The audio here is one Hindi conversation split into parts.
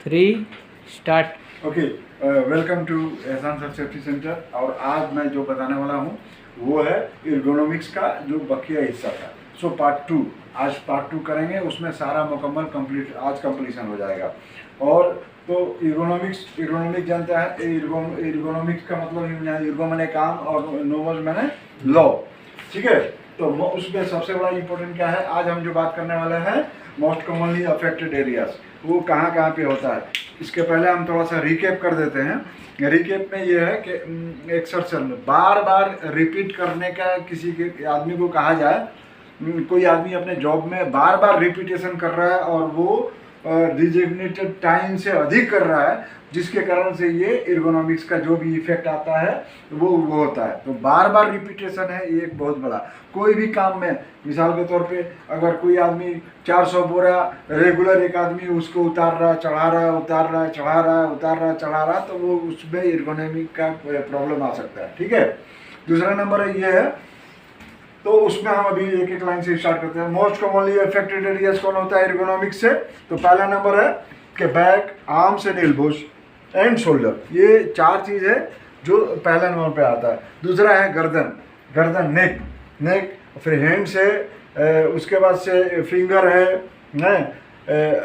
3 स्टार्ट। ओके, वेलकम टू एहसान सर सेफ्टी सेंटर। और आज मैं जो बताने वाला हूँ वो है एर्गोनॉमिक्स का जो बकिया हिस्सा था। सो पार्ट 2, आज पार्ट 2 करेंगे, उसमें सारा मुकम्मल कंप्लीट आज कंप्लीशन हो जाएगा। और तो एर्गोनॉमिक्स जानता है, एर्गोनॉमिक्स का मतलब एर्गो मैंने काम और नोमस मैंने लॉ, ठीक है। तो उसमें सबसे बड़ा इंपॉर्टेंट क्या है, आज हम जो बात करने वाले हैं मोस्ट कॉमनली अफेक्टेड एरियाज, वो कहाँ कहाँ पे होता है। इसके पहले हम थोड़ा सा रिकेप कर देते हैं। रिकेप में ये है कि एक्सरसाइज में बार बार रिपीट करने का किसी के आदमी को कहा जाए, कोई आदमी अपने जॉब में बार बार रिपीटेशन कर रहा है और वो डिजिग्नेटेड टाइम से अधिक कर रहा है, जिसके कारण से ये एर्गोनॉमिक्स का जो भी इफेक्ट आता है वो होता है। तो बार बार रिपीटेशन है ये एक बहुत बड़ा, कोई भी काम में, मिसाल के तौर पे अगर कोई आदमी 400 बोरा रेगुलर एक आदमी उसको उतार रहा चढ़ा रहा उतार रहा चढ़ा रहा उतार रहा चढ़ा रहा, तो वो उसमें एर्गोनॉमिक का प्रॉब्लम आ सकता है, ठीक है। दूसरा नंबर है ये है, तो उसमें हम अभी एक एक लाइन से स्टार्ट करते हैं। मोस्ट कॉमनली अफेक्टेड एरियाज कौन होता है एर्गोनॉमिक्स से? तो पहला नंबर है कि back, arms and elbows and shoulder, ये चार चीज़ है जो पहला नंबर पे आता है। दूसरा है गर्दन नेक, फिर हैंड्स है, उसके बाद से फिंगर है,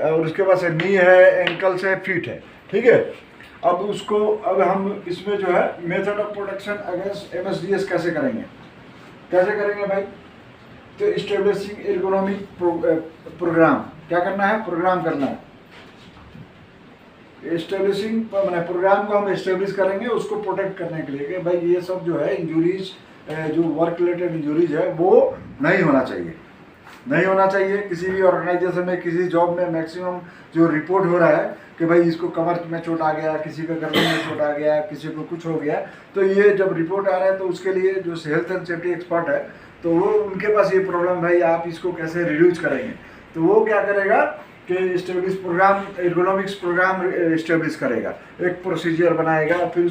और उसके बाद से नी है, एंकल्स है, फीट है, ठीक है। अब हम इसमें जो है method of protection against MSDS कैसे करेंगे भाई? तो इस्टेब्लिशिंग एर्गोनॉमिक प्रोग्राम, क्या करना है? प्रोग्राम करना है। एस्टेब्लिशिंग मैंने प्रोग्राम को हम एस्टेब्लिश करेंगे उसको प्रोटेक्ट करने के लिए कि भाई ये सब जो है इंजुरीज, जो वर्क रिलेटेड इंजुरीज है वो नहीं होना चाहिए किसी भी ऑर्गेनाइजेशन में, किसी जॉब में। मैक्सिमम जो रिपोर्ट हो रहा है कि भाई इसको कमर में चोट आ गया, किसी का गर्दन में चोट आ गया, किसी को कुछ हो गया, तो ये जब रिपोर्ट आ रहा है तो उसके लिए जो हेल्थ एंड सेफ्टी एक्सपर्ट है तो वो उनके पास ये प्रॉब्लम, भाई आप इसको कैसे रिड्यूस करेंगे? तो वो क्या करेगा कि establish program, ergonomics program establish करेगा, एक प्रोसीजर बनाएगा, फिर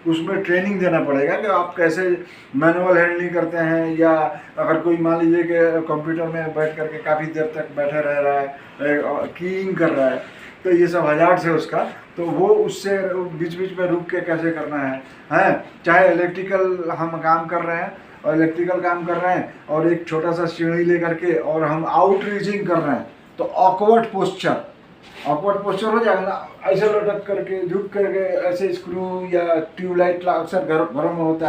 उसमें ट्रेनिंग देना पड़ेगा कि आप कैसे मैनुअल हैंडलिंग करते हैं, या अगर कोई मान लीजिए कि कंप्यूटर में बैठ करके काफ़ी देर तक बैठा रह रहा है, कीइंग कर रहा है, तो ये सब हजार्ड है उसका, तो वो उससे बीच बीच में रुक के कैसे करना है। चाहे इलेक्ट्रिकल हम काम कर रहे हैं और एक छोटा सा सीढ़ी ले करके और हम आउट रीचिंग कर रहे हैं, तो ऑकवर्ड पोस्चर हो जाएगा ना, ऐसे लटक करके झुक करके ऐसे स्क्रू या ट्यूबलाइट अक्सर घरों में होता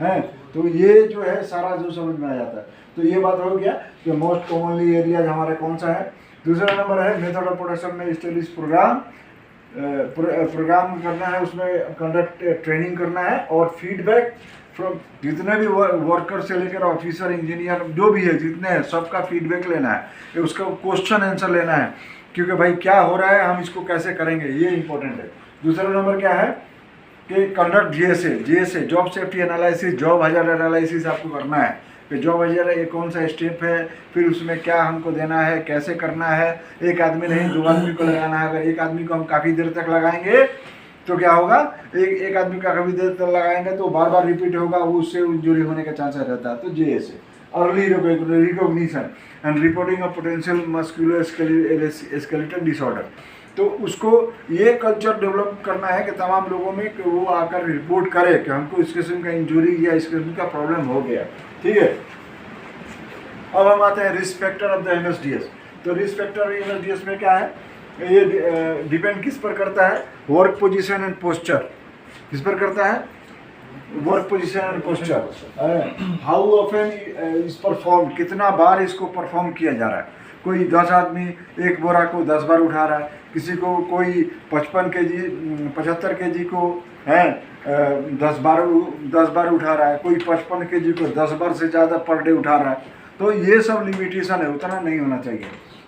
है। तो ये जो है सारा जो समझ में आ जाता है। तो ये बात हो गया कि मोस्ट कॉमनली एरियाज हमारा कौन सा है। दूसरा नंबर है मेथड ऑफ प्रोडक्शन में एस्टेब्लिश प्रोग्राम करना है, उसमें कंडक्ट ट्रेनिंग करना है, और फीडबैक फ्रॉम जितने भी वर्कर से लेकर ऑफिसर, इंजीनियर जो भी है जितने हैं, सबका फीडबैक लेना है, उसका क्वेश्चन आंसर लेना है, क्योंकि भाई क्या हो रहा है, हम इसको कैसे करेंगे, ये इंपॉर्टेंट है। दूसरा नंबर क्या है कि conduct GSA job safety analysis, job hazard analysis आपको करना है कि जॉब हजार्ड ये कौन सा स्टेप है, फिर उसमें क्या हमको देना है, कैसे करना है। एक आदमी नहीं, 2 आदमी को लगाना है। अगर एक आदमी को हम काफ़ी देर तक लगाएंगे तो क्या होगा, एक आदमी का काफ़ी देर तक लगाएंगे तो बार बार रिपीट होगा, वो उससे इंजरी होने का चांस रहता है। तो GSA early recognition and reporting of potential muscular skeletal disorder, तो उसको ये कल्चर डेवलप करना है कि तमाम लोगों में कि वो आकर रिपोर्ट करे कि हमको इस किस्म का इंजरी या इस किस्म का प्रॉब्लम हो गया, ठीक है। अब हम आते हैं risk factor of the MSDS। तो रिस्क फैक्टर MSDS में क्या है, ये डिपेंड किस पर करता है? Work position and posture. किस पर करता है? Work position and posture. How often इस परफॉर्म, कितना बार इसको परफॉर्म किया जा रहा है। कोई 10 आदमी एक बोरा को 10 बार उठा रहा है, किसी को कोई 75 kg को है 10 बार उठा रहा है, कोई 55 kg को 10 बार से ज़्यादा पर डे उठा रहा है। तो ये सब लिमिटेशन है, उतना नहीं होना चाहिए।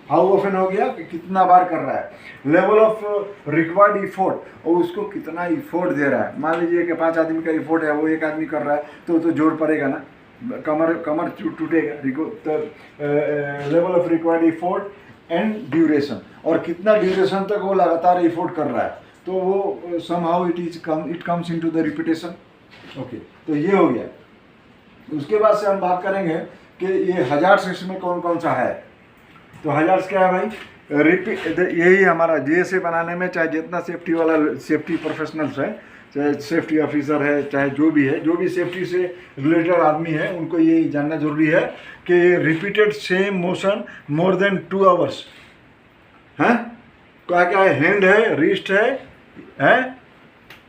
हाउ ऑफन हो गया कि कितना बार कर रहा है। लेवल ऑफ रिक्वायर्ड इफोर्ट, और उसको कितना इफोर्ट दे रहा है। मान लीजिए कि 5 आदमी का इफोर्ट है, वो एक आदमी कर रहा है तो जोर पड़ेगा ना, कमर टूटेगा। तो level of required effort and duration, और कितना ड्यूरेशन तक वो लगातार इफोर्ट कर रहा है, तो वो somehow it comes into the repetition. Okay, तो ये हो गया। उसके बाद से हम बात करेंगे कि ये हजार्ड्स इसमें कौन कौन सा है। तो हजार्ड्स क्या है भाई रिपीट, यही हमारा जीएसए बनाने में चाहे जितना सेफ्टी वाला सेफ्टी प्रोफेशनल्स है, चाहे सेफ्टी ऑफिसर है, चाहे जो भी सेफ्टी से रिलेटेड आदमी है, उनको ये जानना जरूरी है कि repeated same motion more than 2 hours हैं, क्या क्या है, हैंड है, रिस्ट है,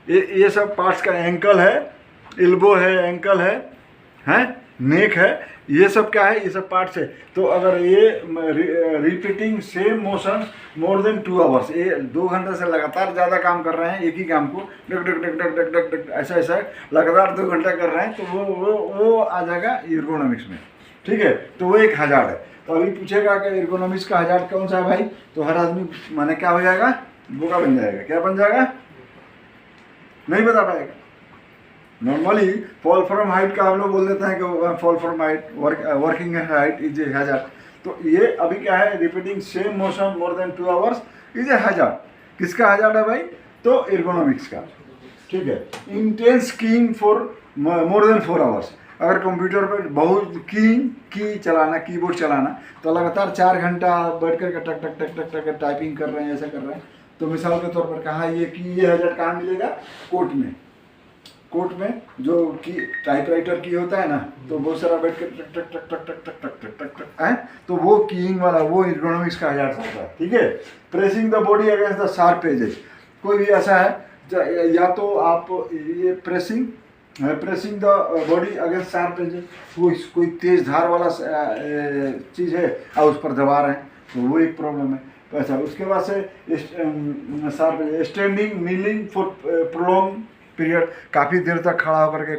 ये सब पार्ट्स का, एंकल है, एल्बो है, एंकल है, नेक है, ये सब क्या है, ये सब पार्ट्स है। तो अगर ये repeating same motion more than 2 hours, ये 2 घंटे से लगातार ज़्यादा काम कर रहे हैं एक ही काम को, duck duck duck duck duck duck duck ऐसा लगातार 2 घंटा कर रहे हैं, तो वो आ जाएगा एर्गोनॉमिक्स में, ठीक है। तो वो एक हज़ार्ड है। तो अभी पूछेगा कि एर्गोनॉमिक्स का हज़ार्ड कौन सा है भाई, तो हर आदमी माने क्या हो जाएगा, बोका बन जाएगा। क्या बन जाएगा, नहीं बता पाएगा। नॉर्मली फॉल फ्रॉम हाइट का हम लोग बोल देते हैं कि fall from height, working height is a hazard. तो ये अभी क्या है, repeating same motion more than 2 hours is a hazard. किसका हैजार्ड है भाई, तो एर्गोनॉमिक्स का, ठीक है। Intense keying for more than 4 hours, अगर कंप्यूटर पर बहुत की चलाना, कीबोर्ड चलाना, तो लगातार 4 घंटा बैठ कर टक टक टक टक टक टाइपिंग कर रहे हैं, ऐसा कर रहे हैं, तो मिसाल के तौर पर कहाँ ये हैजार्ड कहाँ मिलेगा, कोर्ट में जो की टाइपराइटर की होता है ना, तो बहुत सारा बैठ कर टक टक टक टक टक टक टक टक टक है, तो वो कीइंग वाला वो एर्गोनॉमिक्स का हज़ार्ड होता है, ठीक है। Pressing the body against the sharp edges, कोई भी ऐसा है, या तो आप ये pressing the body against sharp edges, कोई तेज धार वाला चीज़ है और उस पर दबा रहे हैं, तो वो एक प्रॉब्लम है। ऐसा उसके बाद से sharp, standing kneeling for prolong period, काफ़ी देर तक खड़ा होकर के